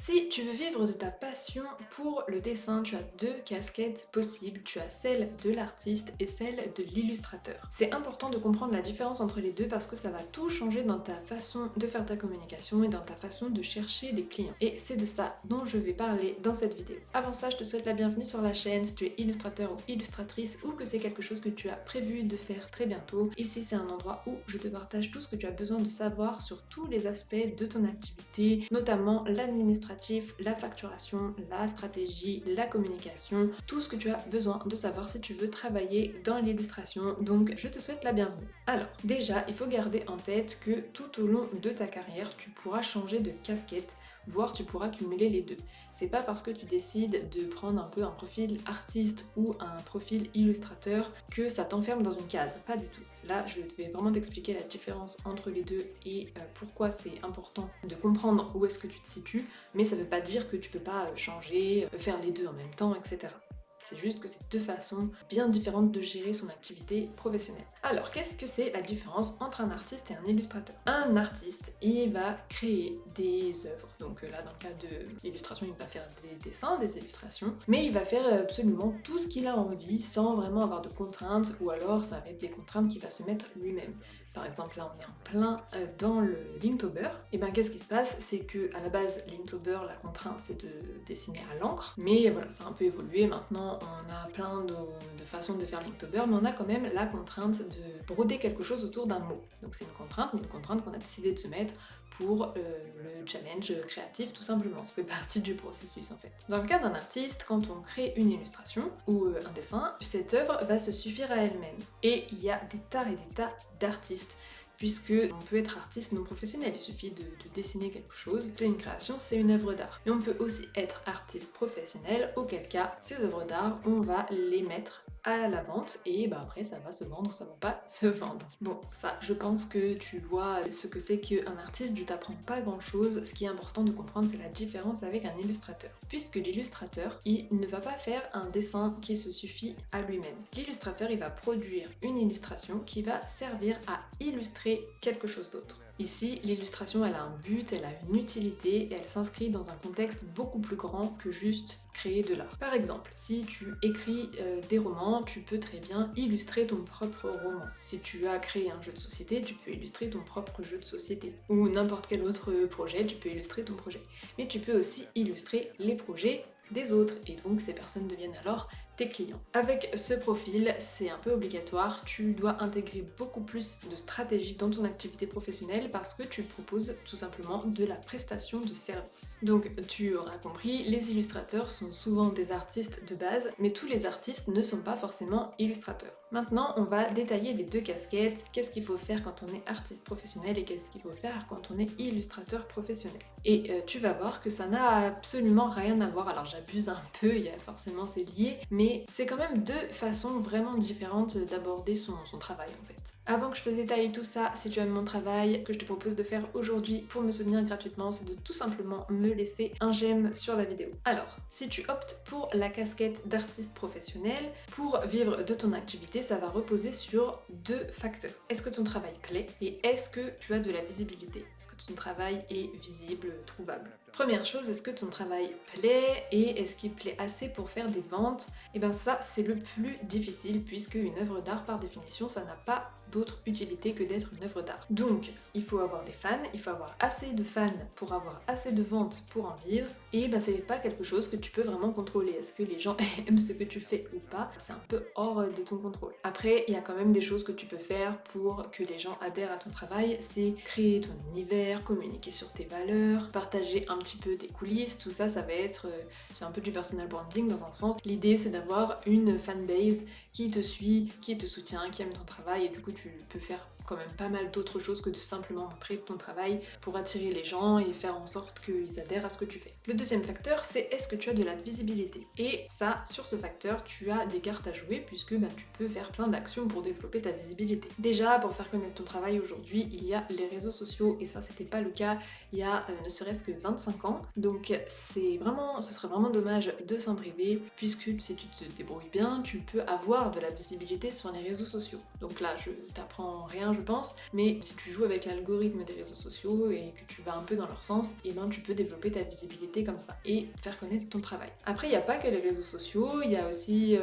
Si tu veux vivre de ta passion pour le dessin, tu as deux casquettes possibles. Tu as celle de l'artiste et celle de l'illustrateur. C'est important de comprendre la différence entre les deux parce que ça va tout changer dans ta façon de faire ta communication et dans ta façon de chercher des clients. Et c'est de ça dont je vais parler dans cette vidéo. Avant ça, je te souhaite la bienvenue sur la chaîne si tu es illustrateur ou illustratrice ou que c'est quelque chose que tu as prévu de faire très bientôt. Ici, c'est un endroit où je te partage tout ce que tu as besoin de savoir sur tous les aspects de ton activité, notamment l'administration, la facturation, la stratégie, la communication, tout ce que tu as besoin de savoir si tu veux travailler dans l'illustration. Donc je te souhaite la bienvenue. Alors déjà, il faut garder en tête que tout au long de ta carrière, tu pourras changer de casquette, voire tu pourras cumuler les deux. C'est pas parce que tu décides de prendre un peu un profil artiste ou un profil illustrateur que ça t'enferme dans une case, pas du tout. Là, je vais vraiment t'expliquer la différence entre les deux et pourquoi c'est important de comprendre où est-ce que tu te situes, mais ça veut pas dire que tu peux pas changer, faire les deux en même temps, etc. C'est juste que c'est deux façons bien différentes de gérer son activité professionnelle. Alors, qu'est-ce que c'est la différence entre un artiste et un illustrateur? Un artiste, il va créer des œuvres. Donc là, dans le cas de l'illustration, il va faire des dessins, des illustrations, mais il va faire absolument tout ce qu'il a envie sans vraiment avoir de contraintes, ou alors ça va être des contraintes qu'il va se mettre lui-même. Par exemple, là on est en plein dans le Linktober. Et bien qu'est-ce qui se passe? C'est que à la base, Linktober, la contrainte c'est de dessiner à l'encre, mais voilà, ça a un peu évolué. Maintenant, on a plein de façons de faire Linktober, mais on a quand même la contrainte de broder quelque chose autour d'un mot. Donc c'est une contrainte, mais une contrainte qu'on a décidé de se mettre pour le challenge créatif tout simplement. Ça fait partie du processus en fait. Dans le cas d'un artiste, quand on crée une illustration ou un dessin, cette œuvre va se suffire à elle-même. Et il y a des tas et des tas d'artistes, puisque on peut être artiste non professionnel, il suffit de dessiner quelque chose, c'est une création, c'est une œuvre d'art. Mais on peut aussi être artiste professionnel, auquel cas, ces œuvres d'art, on va les mettre à la vente et après ça va se vendre, ça va pas se vendre. Bon, ça, je pense que tu vois ce que c'est qu'un artiste, je t'apprends pas grand chose. Ce qui est important de comprendre, c'est la différence avec un illustrateur. Puisque l'illustrateur, il ne va pas faire un dessin qui se suffit à lui-même. L'illustrateur, il va produire une illustration qui va servir à illustrer quelque chose d'autre. Ici, l'illustration, elle a un but, elle a une utilité et elle s'inscrit dans un contexte beaucoup plus grand que juste créer de l'art. Par exemple, si tu écris des romans, tu peux très bien illustrer ton propre roman. Si tu as créé un jeu de société, tu peux illustrer ton propre jeu de société. Ou n'importe quel autre projet, tu peux illustrer ton projet. Mais tu peux aussi illustrer les projets des autres et donc ces personnes deviennent alors tes clients. Avec ce profil, c'est un peu obligatoire, tu dois intégrer beaucoup plus de stratégie dans ton activité professionnelle parce que tu proposes tout simplement de la prestation de service. Donc tu auras compris, les illustrateurs sont souvent des artistes de base, mais tous les artistes ne sont pas forcément illustrateurs. Maintenant, on va détailler les deux casquettes, qu'est-ce qu'il faut faire quand on est artiste professionnel et qu'est-ce qu'il faut faire quand on est illustrateur professionnel. Et tu vas voir que ça n'a absolument rien à voir, alors j'abuse un peu, il y a forcément c'est lié, mais c'est quand même deux façons vraiment différentes d'aborder son travail en fait. Avant que je te détaille tout ça, si tu aimes mon travail, ce que je te propose de faire aujourd'hui pour me soutenir gratuitement, c'est de tout simplement me laisser un j'aime sur la vidéo. Alors, si tu optes pour la casquette d'artiste professionnel, pour vivre de ton activité, ça va reposer sur deux facteurs. Est-ce que ton travail plaît et est-ce que tu as de la visibilité? Est-ce que ton travail est visible, trouvable? Première chose, est-ce que ton travail plaît et est-ce qu'il plaît assez pour faire des ventes? Et bien ça, c'est le plus difficile puisque une œuvre d'art par définition, ça n'a pas d'autre utilité que d'être une œuvre d'art. Donc, il faut avoir des fans, il faut avoir assez de fans pour avoir assez de ventes pour en vivre et ben c'est pas quelque chose que tu peux vraiment contrôler. Est-ce que les gens aiment ce que tu fais ou pas? C'est un peu hors de ton contrôle. Après, il y a quand même des choses que tu peux faire pour que les gens adhèrent à ton travail, c'est créer ton univers, communiquer sur tes valeurs, partager un petit peu des coulisses, tout ça, ça va être, c'est un peu du personal branding dans un sens. L'idée c'est d'avoir une fanbase qui te suit, qui te soutient, qui aime ton travail et du coup tu peux faire quand même pas mal d'autres choses que de simplement montrer ton travail pour attirer les gens et faire en sorte qu'ils adhèrent à ce que tu fais. Le deuxième facteur, c'est est-ce que tu as de la visibilité? Et ça, sur ce facteur, tu as des cartes à jouer puisque tu peux faire plein d'actions pour développer ta visibilité. Déjà, pour faire connaître ton travail aujourd'hui, il y a les réseaux sociaux et ça, c'était pas le cas il y a ne serait-ce que 25 ans. Donc ce serait vraiment dommage de s'en priver puisque si tu te débrouilles bien, tu peux avoir de la visibilité sur les réseaux sociaux. Donc là, je t'apprends rien, je pense, mais si tu joues avec l'algorithme des réseaux sociaux et que tu vas un peu dans leur sens, et ben tu peux développer ta visibilité comme ça et faire connaître ton travail. Après, il n'y a pas que les réseaux sociaux, il y a aussi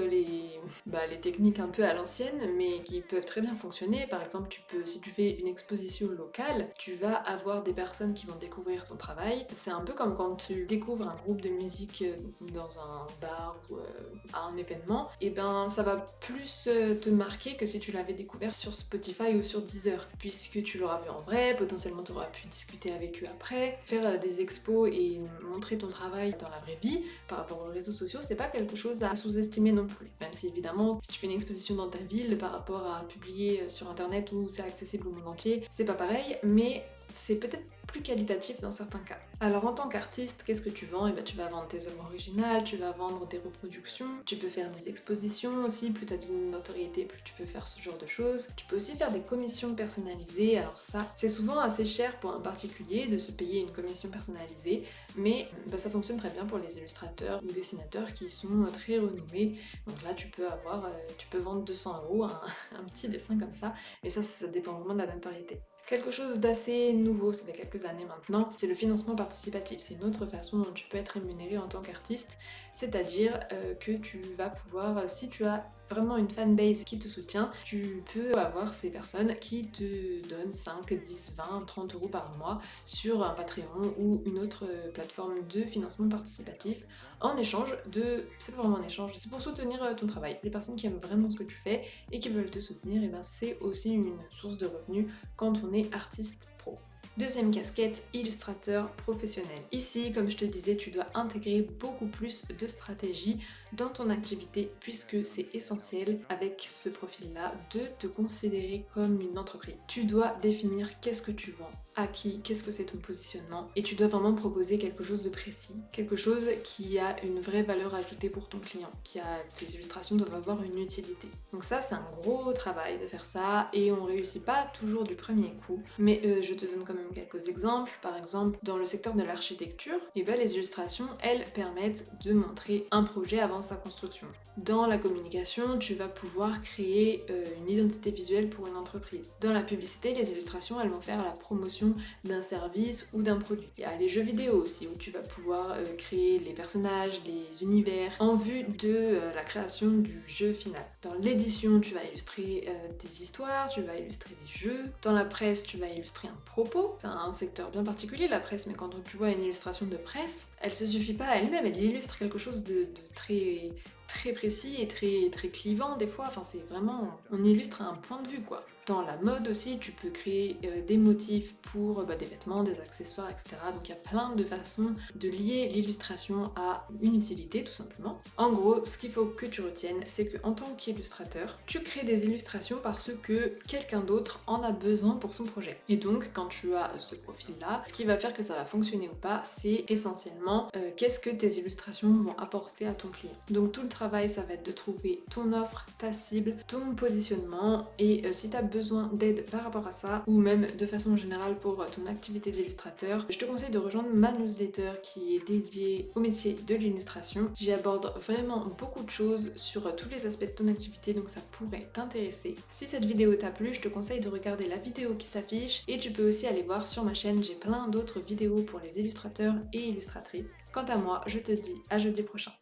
les techniques un peu à l'ancienne, mais qui peuvent très bien fonctionner. Par exemple, si tu fais une exposition locale, tu vas avoir des personnes qui vont découvrir ton travail. C'est un peu comme quand tu découvres un groupe de musique dans un bar ou à un événement, et ben ça va plus te marquer que si tu l'avais découvert sur Spotify ou sur Deezer, puisque tu l'auras vu en vrai, potentiellement tu auras pu discuter avec eux après, faire des expos et montrer ton travail dans la vraie vie par rapport aux réseaux sociaux, c'est pas quelque chose à sous-estimer non plus. Même si évidemment, si tu fais une exposition dans ta ville par rapport à publier sur internet où c'est accessible au monde entier, c'est pas pareil, mais c'est peut-être plus qualitatif dans certains cas. Alors en tant qu'artiste, qu'est-ce que tu vends? Et ben, tu vas vendre tes œuvres originales, tu vas vendre des reproductions, tu peux faire des expositions aussi, plus tu as de notoriété, plus tu peux faire ce genre de choses. Tu peux aussi faire des commissions personnalisées, alors ça, c'est souvent assez cher pour un particulier de se payer une commission personnalisée, mais ça fonctionne très bien pour les illustrateurs ou dessinateurs qui sont très renommés. Donc là, tu peux vendre 200 € un petit dessin comme ça, mais ça dépend vraiment de la notoriété. Quelque chose d'assez nouveau, ça fait quelques années maintenant, c'est le financement participatif. C'est une autre façon dont tu peux être rémunéré en tant qu'artiste, c'est-à-dire que tu vas pouvoir, si tu as vraiment une fanbase qui te soutient, tu peux avoir ces personnes qui te donnent 5, 10, 20, 30 € par mois sur un Patreon ou une autre plateforme de financement participatif en échange de... c'est pas vraiment un échange, c'est pour soutenir ton travail. Les personnes qui aiment vraiment ce que tu fais et qui veulent te soutenir, et ben c'est aussi une source de revenus quand on est artiste pro. Deuxième casquette, illustrateur professionnel. Ici, comme je te disais, tu dois intégrer beaucoup plus de stratégie dans ton activité puisque c'est essentiel avec ce profil-là de te considérer comme une entreprise. Tu dois définir qu'est-ce que tu vends, à qui, qu'est-ce que c'est ton positionnement et tu dois vraiment proposer quelque chose de précis, quelque chose qui a une vraie valeur ajoutée pour ton client, tes illustrations doivent avoir une utilité. Donc ça, c'est un gros travail de faire ça et on réussit pas toujours du premier coup, mais je te donne quand même quelques exemples. Par exemple, dans le secteur de l'architecture, les illustrations, elles permettent de montrer un projet avant sa construction. Dans la communication, tu vas pouvoir créer une identité visuelle pour une entreprise. Dans la publicité, les illustrations, elles vont faire la promotion d'un service ou d'un produit. Il y a les jeux vidéo aussi, où tu vas pouvoir créer les personnages, les univers, en vue de la création du jeu final. Dans l'édition, tu vas illustrer des histoires, tu vas illustrer des jeux. Dans la presse, tu vas illustrer un propos. C'est un secteur bien particulier, la presse, mais quand tu vois une illustration de presse, elle se suffit pas à elle-même, elle illustre quelque chose de très précis et très clivant des fois, c'est vraiment, on illustre à un point de vue quoi. Dans la mode aussi, tu peux créer des motifs pour des vêtements, des accessoires, etc. Donc il y a plein de façons de lier l'illustration à une utilité tout simplement. En gros, ce qu'il faut que tu retiennes, c'est qu'en tant qu'illustrateur, tu crées des illustrations parce que quelqu'un d'autre en a besoin pour son projet. Et donc quand tu as ce profil-là, ce qui va faire que ça va fonctionner ou pas, c'est essentiellement qu'est-ce que tes illustrations vont apporter à ton client. Donc tout le travail, ça va être de trouver ton offre, ta cible, ton positionnement et si tu as besoin d'aide par rapport à ça ou même de façon générale pour ton activité d'illustrateur, je te conseille de rejoindre ma newsletter qui est dédiée au métier de l'illustration. J'y aborde vraiment beaucoup de choses sur tous les aspects de ton activité, donc ça pourrait t'intéresser. Si cette vidéo t'a plu, je te conseille de regarder la vidéo qui s'affiche et tu peux aussi aller voir sur ma chaîne, j'ai plein d'autres vidéos pour les illustrateurs et illustratrices. Quant à moi, je te dis à jeudi prochain.